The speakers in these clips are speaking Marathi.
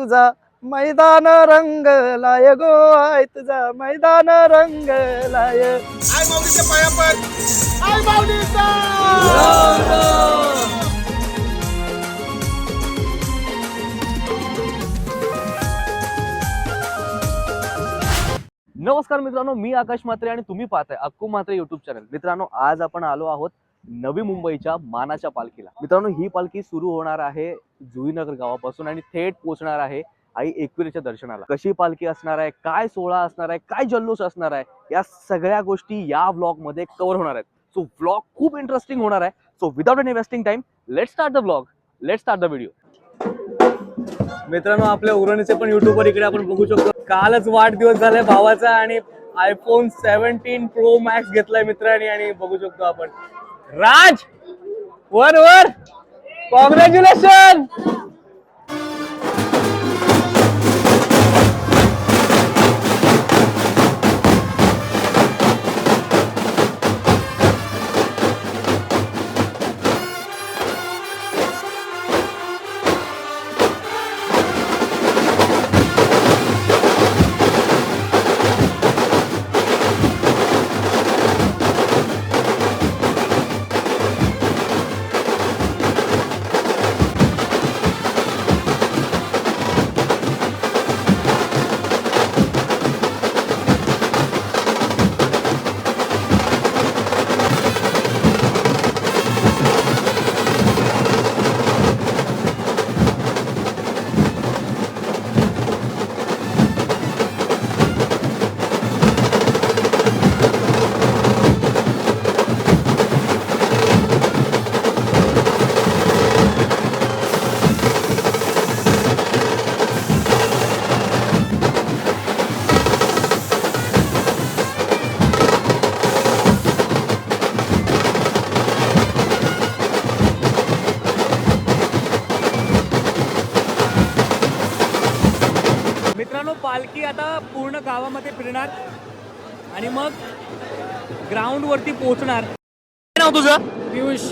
तुझा मैदान रंगलाय गो आहे तुझा मैदान रंगलाय. आई माऊलीच्या पाया पड. आई माऊलीचा नमस्कार मित्रांनो, मी आकाश म्हात्रे आणि तुम्ही पाहताय अक्कू म्हात्रे युट्यूब चॅनल. मित्रांनो, आज आपण आलो आहोत नवी मुंबईच्या मानाच्या पालखीला. मित्रांनो, ही पालखी सुरू होणार आहे जुईनगर गावापासून आणि थेट पोहोचणार आहे आई एकविरेच्या दर्शनाला. कशी पालखी असणार आहे, काय सोहळा असणार आहे, काय जल्लोष असणार आहे, या सगळ्या गोष्टी या व्लॉग मध्ये कव्हर होणार आहेत. सो व्लॉग खूप इंटरेस्टिंग होणार आहे. So without any wasting time, let's start the vlog, let's start the video. मित्रांनो, आपल्या उरणीचे पण युट्यूबवर इकडे आपण बघू शकतो. कालच वाढदिवस झालाय भावाचा आणि आयफोन 17 प्रो मॅक्स घेतलाय मित्रांनी आणि बघू शकतो आपण. राज वर वर कॉंग्रॅच्युलेशन. मित्रांनो, पालखी आता पूर्ण गावामध्ये फिरणार आणि मग ग्राउंड वरती पोहोचणार. काय नाव तुझं? पियुष.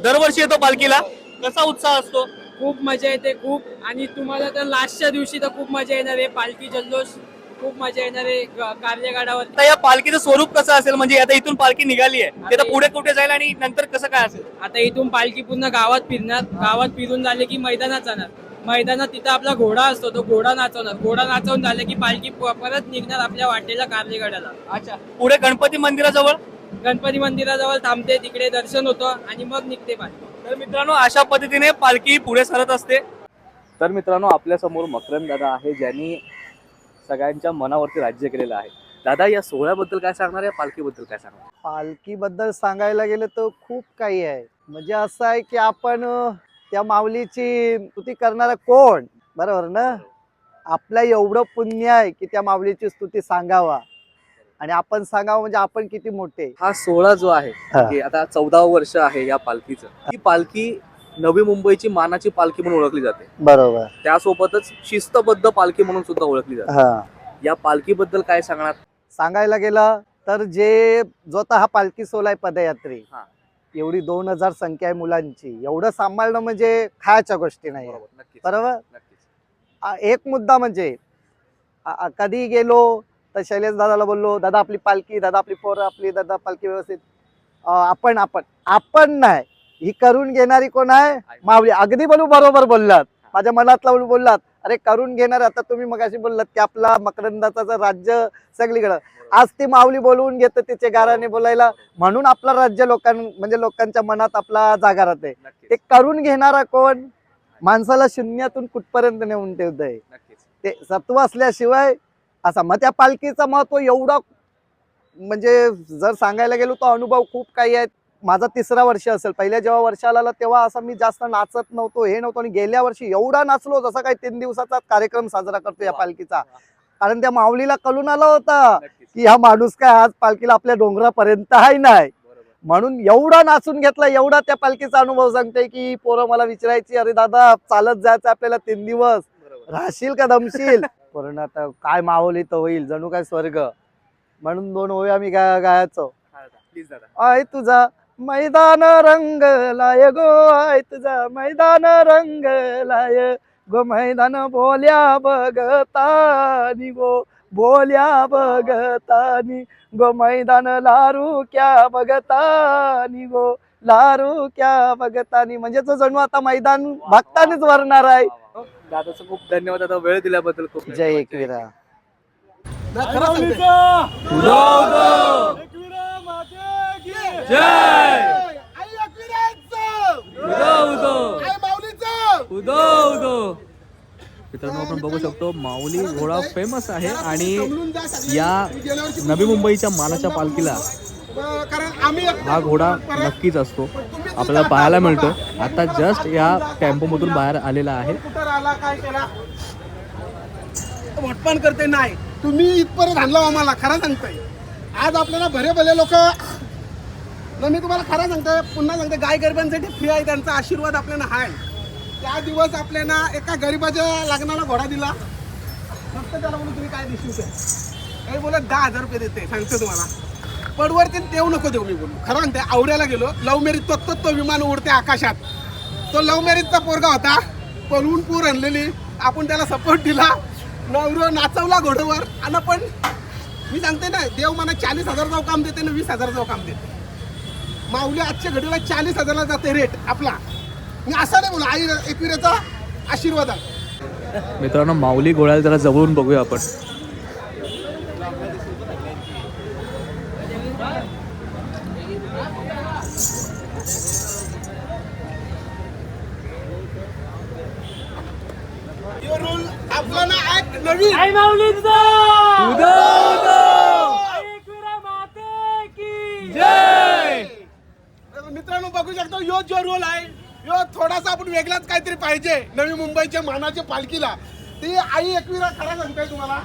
दरवर्षी येतो पालखीला, कसा उत्साह असतो? खूप मजा येते खूप. आणि तुम्हाला तर लास्टच्या दिवशी तर खूप मजा येणार आहे. पालखी जल्लोष खूप मजा येणार आहे कार्यगाडावर. आता या पालखीचं स्वरूप कसं असेल, म्हणजे आता इथून पालखी निघाली आहे, ते तर पुढे कुठे जाईल आणि नंतर कसं काय असेल? आता इथून पालखी पूर्ण गावात फिरणार. गावात फिरून झाले की मैदानात जाणार. मैदानात तिथं आपला घोडा असतो, तो घोडा नाचवणार. घोडा नाचवून झाले की पालखी परत निघणार आपल्या वाटेला कार्यगाड्याला. अच्छा, पुढे गणपती मंदिराजवळ गणपती मंदिराजवळ थांबते, तिकडे दर्शन होतं आणि मग निघते पालखी. तर मित्रांनो, अशा पद्धतीने पालखी पुढे सरत असते. तर मित्रांनो, आपल्या समोर मकरंद दादा आहे, ज्यांनी सगळ्यांच्या मनावरती राज्य केलेलं आहे. दादा, या सोहळ्याबद्दल काय सांगणार, या पालखीबद्दल काय सांगणार? पालखीबद्दल सांगायला गेलं तर खूप काही आहे. म्हणजे असं आहे की आपण त्या माऊलीची स्तुती करणारा कोण, बरोबर ना? आपलं एवढं पुण्य आहे की त्या माऊलीची स्तुती सांगावा आणि आपण सांगावं म्हणजे आपण किती मोठे. हा सोहळा जो आहे, की आता 14वं वर्ष आहे या पालखीचं. ही पालखी नवी मुंबईची मानाची पालखी म्हणून ओळखली जाते. बरोबर. त्यासोबतच शिस्तबद्ध पालखी म्हणून सुद्धा ओळखली जाते. या पालखीबद्दल काय सांगणार? सांगायला गेलं तर जो आता हा पालखी सोहळा आहे पदयात्री, एवढी 2000 संख्या आहे मुलांची, एवढं सांभाळणं म्हणजे खायच्या गोष्टी नाही. बरोबर. एक मुद्दा म्हणजे कधी गेलो तर शैलेश दादाला बोललो, दादा आपली पालखी, दादा आपली पोरं, आपली दादा पालखी व्यवस्थित. आपण आपण आपण नाही, ही करून घेणारी कोण आहे? माऊली. अगदी बरोबर बोललात, माझ्या मनातला बोललात. अरे करून घेणार. आता तुम्ही मगाशी बोललात की आपला मकरंदाचं राज्य सगळीकडं, आज ती माऊली बोलवून घेतं तिचे गाराने बोलायला, म्हणून आपला राज्य म्हणजे लोकांच्या मनात आपला जागा राहते. ते करून घेणारा कोण? माणसाला शून्यातून कुठपर्यंत नेऊन ठेवतंय ते सत्व असल्याशिवाय. असा मग त्या पालखीचं महत्व एवढं, म्हणजे जर सांगायला गेलो तर अनुभव खूप काही आहेत. माझा 3रा वर्ष असेल. पहिल्या जेव्हा वर्षाला आला तेव्हा असं मी जास्त नाचत नव्हतो, हे नव्हतं. आणि गेल्या वर्षी एवढा नाचलो जसा काही 3 दिवसाचा कार्यक्रम साजरा करतो या पालखीचा. कारण त्या माऊलीला कळून आला होता की हा माणूस काय आज पालखीला आपल्या डोंगरापर्यंत आहे नाही, म्हणून एवढा नाचून घेतला. एवढा त्या पालखीचा अनुभव सांगते की पोरं मला विचारायची, अरे दादा चालत जायचं आपल्याला 3 दिवस, राहशील का दमशील? पूर्ण आता काय माऊली तर होईल जणू काय स्वर्ग. म्हणून 2 ओळी आम्ही गायचो. आहे तुझा मैदान रंगलाय गो आहे तुझा मैदान रंगलाय गो मैदान बोल्या बघतानी गो बोल्या बघतानी गो मैदान लारू क्या बघतानी गो लारू क्या बघतानी म्हणजे तो जणू आता मैदान भक्तानीच भरणार आहे. दादाचं खूप धन्यवाद दादा, वेळ दिल्याबद्दल खूप जय एकविरा. मित्रांनो आपण बघू शकतो माऊली घोडा फेमस आहे आणि या नवी मुंबईच्या मानाच्या पालखीला कारण आम्ही हा घोडा नक्कीच असतो, आपल्याला पाहायला मिळतो. आता जस्ट या टेम्पो मधून बाहेर आलेला आहे. कुठं आला काय केला वटपण करते नाही, तुम्ही इथपर्यंत आणलं आम्हाला. खरं सांगतोय आज आपल्याला भले भले लोक, मी तुम्हाला खरं सांगतोय, पुन्हा सांगते, गाय गरिबांसाठी फ्री आहे, त्यांचा आशीर्वाद आपल्याला आहे. त्या दिवस आपल्याला एका गरीबाच्या लग्नाला घोडा दिला, फक्त त्याला म्हणून तुम्ही काय दिसू काही बोलत 10,000 रुपये देते, सांगतो तुम्हाला. पडवरती देऊ नको देऊ, मी बोलू खरं म्हणते. आवड्याला गेलो, लव्ह मॅरेज, तो विमान उडते आकाशात, तो लव्ह मॅरेजचा पोरगा होता, पळवून पूर आणलेली, आपण त्याला सपोर्ट दिला, नवरो नाचवला घोड्यावर. आणि पण मी सांगते ना, देव मला 40,000 काम देते ना 20,000 काम देते. माऊली आजच्या घडीला 40,000 जाते रेट आपला. मी असं नाही बोला, आई एकविरेचा आशीर्वाद आहे. मित्रांनो माऊली घोड्याला जरा जवळून बघूया आपण. रूल आपला ना एक नवीन मित्रांनो बघू शकतो, यो जो रोल आहे यो थोडासा आपण वेगळाच काहीतरी पाहिजे नवी मुंबईच्या मानाच्या पालखीला. ती आई एकविरा खरा सांगताय तुम्हाला,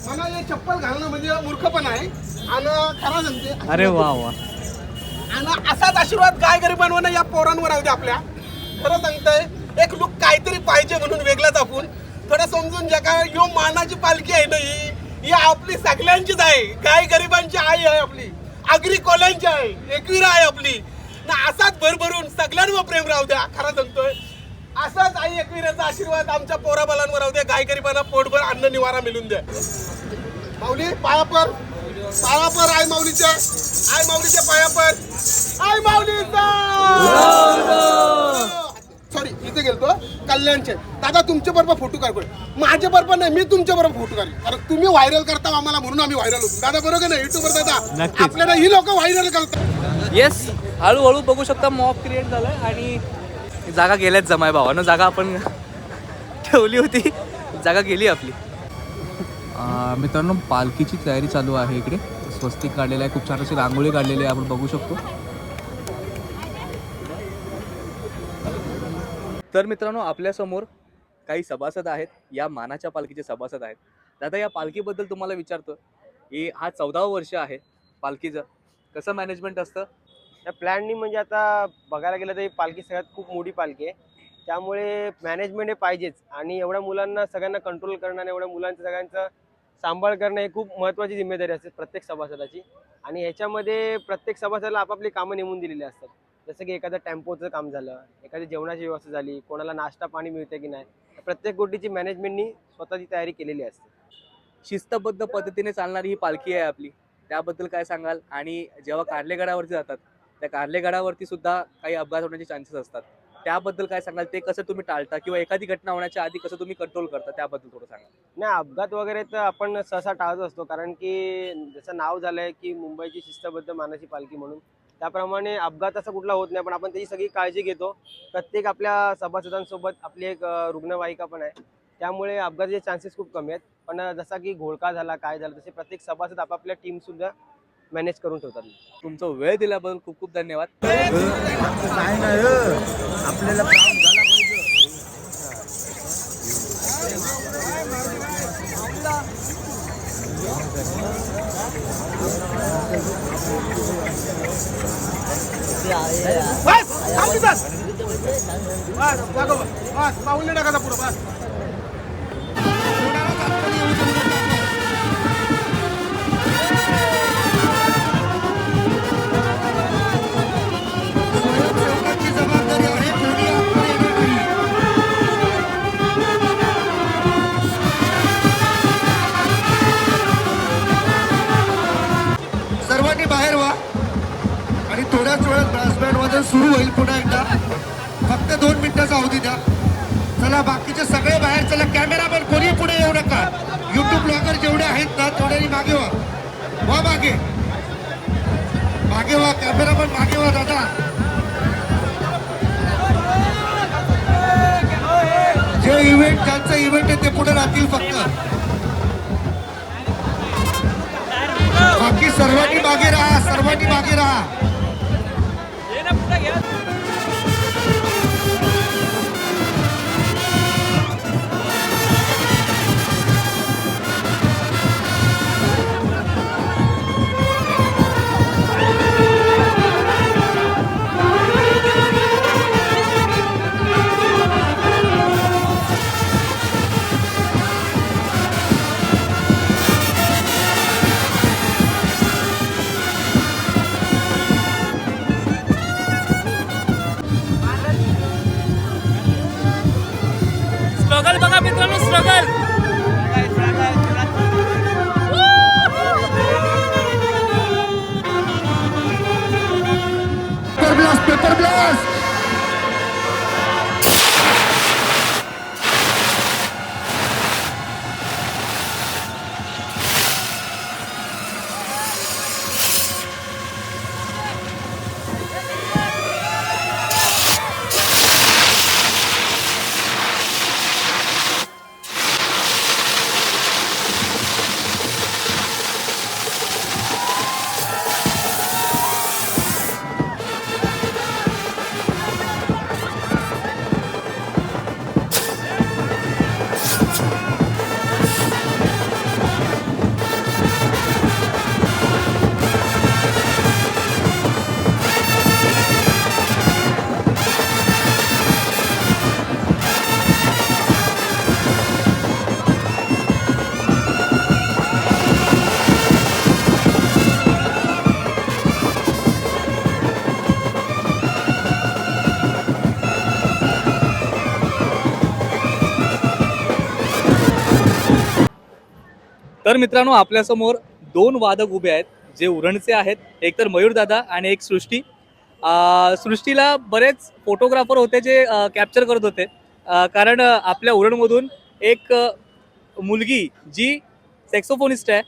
मला हे चप्पल घालणं म्हणजे मूर्खपण आहे. आणि खरा सांगते, अरे वा वा, आणि असाच आशीर्वाद गाय गरिबांवर या पोरांवर राहू दे आपल्या. खरं सांगतोय, एक लुक काहीतरी पाहिजे म्हणून वेगळाच आपण थोडं समजून ज्या काय यो मानाची पालखी आहे ना, ही आपली सगळ्यांचीच आहे. गाय गरिबांची आई आहे आपली, आगरी कोल्यांची आहे, एकविरा आहे आपली ना. असाच भरभरून सगळ्यांवर प्रेम राहू द्या. खरं सांगतोय, असाच आई एकविराचा आशीर्वाद आमच्या पोराबालांवर राहू द्या. गाय गरिबांना पोटभर अन्न निवारा मिळून द्या. माऊली पायापर पायापर, आई माऊलीच्या, आई माऊलीच्या पायापर, आई माऊलीचा. सॉरी, इथे गेलतो कल्याणचे. दादा तुमच्या बरोबर फोटो काढ, माझ्या बरोबर नाही, मी तुमच्या बरोबर फोटो काढ, कारण तुम्ही व्हायरल करता आम्हाला म्हणून आम्ही व्हायरल होतो. दादा बरोबर नाही, युट्यूबवर दादा आपल्याला ही लोक व्हायरल करतात. येस, हळूहळू बघू शकता मॉब क्रिएट झालाय आणि जागा गेल्याच जमाय भावानं. जागा आपण ठेवली होती, जागा गेली आपली. मित्रांनो पालखीची तयारी चालू आहे. इकडे स्वस्तिक काढलेलं आहे, खूप छान अशी रांगोळी काढलेली आहे, आपण बघू शकतो. तर मित्रांनो आपल्यासमोर काही सभासद आहेत, या मानाच्या पालखीचे सभासद आहेत. दादा या पालखीबद्दल तुम्हाला विचारतो, की हा 14वं वर्ष आहे पालखीचं, कसं मॅनेजमेंट असतं? त्या प्लॅननी म्हणजे आता बघायला गेलं तर ही पालखी सगळ्यात खूप मोठी पालखी आहे, त्यामुळे मॅनेजमेंट हे पाहिजेच. आणि एवढ्या मुलांना सगळ्यांना कंट्रोल करणं आणि एवढ्या मुलांचं सगळ्यांचा सांभाळ करणं ही खूप महत्त्वाची जिम्मेदारी असते प्रत्येक सभासदाची. आणि ह्याच्यामध्ये प्रत्येक सभासदाला आपापली कामं नेमून दिलेली असतात. जसं की एखादं टेम्पोचं काम झालं, एखादी जेवणाची व्यवस्था झाली, कोणाला नाश्ता पाणी मिळते की नाही, प्रत्येक गोष्टीची मॅनेजमेंटनी स्वतःची तयारी केलेली असते. शिस्तबद्ध पद्धतीने चालणारी ही पालखी आहे आपली, त्याबद्दल काय सांगाल? आणि जेव्हा कार्लेगडावरती जातात, त्या कार्लेगडावरती सुद्धा काही अपघात होण्याचे चान्सेस असतात, त्याबद्दल काय सांगाल? ते कसं तुम्ही टाळता किंवा एखादी घटना होण्याच्या आधी कसं तुम्ही कंट्रोल करता, त्याबद्दल थोडं सांगा. नाही, अपघात वगैरे तर आपण सहसा टाळत असतो, कारण की जसं नाव झालं आहे की मुंबईची शिस्तबद्ध मानाची पालखी म्हणून, त्याप्रमाणे अपघात असा कुठला होत नाही. पण आपण त्याची सगळी काळजी घेतो. प्रत्येक आपल्या सभासदांसोबत आपली एक रुग्णवाहिका पण आहे, त्यामुळे अपघाताचे चान्सेस खूप कमी आहेत. पण जसा की घोळका झाला, काय झालं, तसे प्रत्येक सभासद आपापल्या टीमसुद्धा मॅनेज करून ठेवतात. तुमचा वेळ दिल्याबद्दल खूप खूप धन्यवाद. बस थांबली, बस बस दाखव, बस पाऊल नाही टाकायचा पुढं, बस. येईल पुन्हा एकदा. फक्त 2 मिनिटाचा अवधी द्या. चला बाकीचे सगळे बाहेर चला. कॅमेरामॅन कोणी पुढे येऊ नका. युट्यूब ब्लॉगर जेवढे आहेत ना तेवढ्यांनी मागे व्हा मागे व्हा. कॅमेरामॅन मागे व्हा दादा. जे इव्हेंट ज्यांचं इव्हेंट आहे ते पुढे राहतील फक्त. बाकी सर्वांनी मागे राहा. स्ट्रगल बघा मित्रांनो, स्ट्रगल. Paper blast. तर मित्रांनो, आपल्यासमोर 2 वादक उभे आहेत जे उरणचे आहेत. एक तर मयूर दादा आणि एक सृष्टी. सृष्टीला बरेच फोटोग्राफर होते जे कॅप्चर करत होते, कारण आपल्या उरणमधून एक मुलगी जी सॅक्सोफोनिस्ट आहे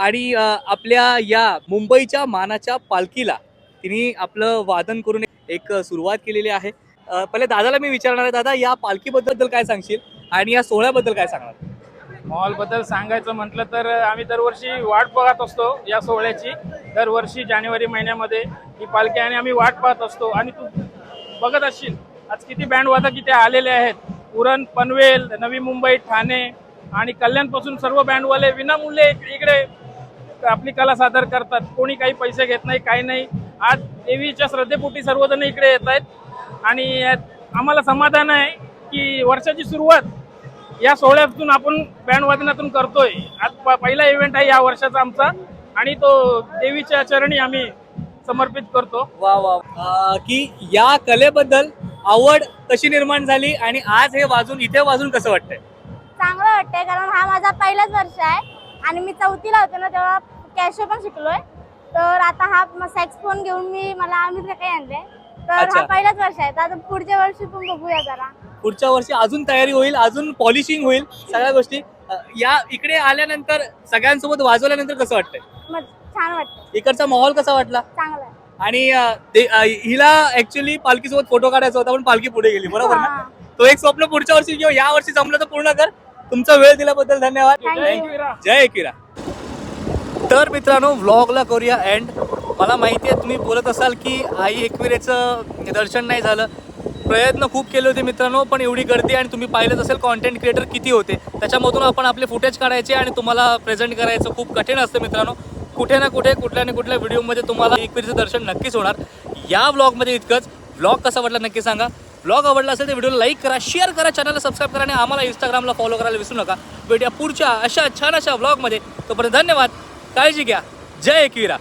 आणि आपल्या या मुंबईच्या मानाच्या पालखीला तिने आपलं वादन करून एक सुरुवात केलेली आहे. पहिले दादाला मी विचारणार आहे, दादा या पालखीबद्दल काय सांगशील आणि या सोहळ्याबद्दल काय सांगणार? मॉलबद्दल सांगायचं म्हटलं तर आम्ही दरवर्षी वाट पाहत असतो या सोहळ्याची. दरवर्षी जानेवारी महिन्यामध्ये ही पालखी आणि आम्ही वाट पाहत असतो. आणि तू बघत असशील आज किती बँड वादक इथे आलेले आहेत. उरण, पनवेल, नवी मुंबई, ठाणे आणि कल्याणपासून सर्व बँडवाले विनामूल्य इकडे आपली कला सादर करतात. कोणी काही पैसे घेत नाही, काही नाही. आज देवीच्या श्रद्धेपोटी सर्वजण इकडे येत आहेत आणि आम्हाला समाधान आहे की वर्षाची सुरुवात या सोहळ्यातून आपण बँड वादनातून करतोय. आज पहिला इव्हेंट आहे या वर्षाचा आमचा आणि तो देवीच्या चरणी आम्ही समर्पित करतो. वा वा. की या कलेबद्दल आवड कशी निर्माण झाली आणि आज हे वाजून इथे वाजून कसं वाटतंय? चांगलं वाटतंय, कारण हा माझा पहिलाच वर्ष आहे आणि मी 4थीला होते ना तेव्हा कॅशो पण शिकलोय. तर आता हा सॅक्सफोन घेऊन आम्ही काही आणले. तर अच्छा. हा पहिलाच वर्ष आहे. तर आता पुढच्या वर्षी पण बघूया जरा. पुढच्या वर्षी अजून तयारी होईल, अजून पॉलिशिंग होईल, सगळ्या गोष्टी. या इकडे आल्यानंतर सगळ्यांसोबत वाजवल्यानंतर कसं वाटतंय? मग छान वाटतं, इकडचा माहोल कसा वाटला? चांगलं आहे. आणि हिला ऍक्च्युली पालखीसोबत फोटो काढायचा होता पण पालखी पुढे गेली, बरोबर ना? हा. तो एक स्वप्न पुढच्या वर्षी किंवा या वर्षी जमलं तर पूर्ण कर. तुमचा वेळ दिल्याबद्दल धन्यवाद. Thank you. जय एकविरा. तर मित्रांनो, व्लॉगला करूया एंड. मला माहिती आहे तुम्ही बोलत असाल की आई एकविरेचं दर्शन नाही झालं. प्रयत्न खूप केले होते मित्रांनो, पण एवढी गर्दी आणि तुम्ही पाहिलंच असेल कॉन्टेंट क्रिएटर किती होते. त्याच्यामधून आपण आपले फुटेज काढायचे आणि तुम्हाला प्रेझेंट करायचं खूप कठीण असतं मित्रांनो. कुठे ना कुठे कुठल्या ना कुठल्या व्हिडिओमध्ये तुम्हाला एकविरेचं दर्शन नक्कीच होणार. या व्लॉगमध्ये इतकंच. व्लॉग कसा वाटला नक्की सांगा. व्लॉग आवडला असेल तर व्हिडिओला लाईक करा, शेअर करा, चॅनलला सबस्क्राईब करा आणि आम्हाला इंस्टाग्रामला फॉलो करायला विसरू नका. भेटूया पुढच्या अशा छान अशा व्लॉगमध्ये. तोपर्यंत धन्यवाद, काळजी घ्या. जय एकविरा.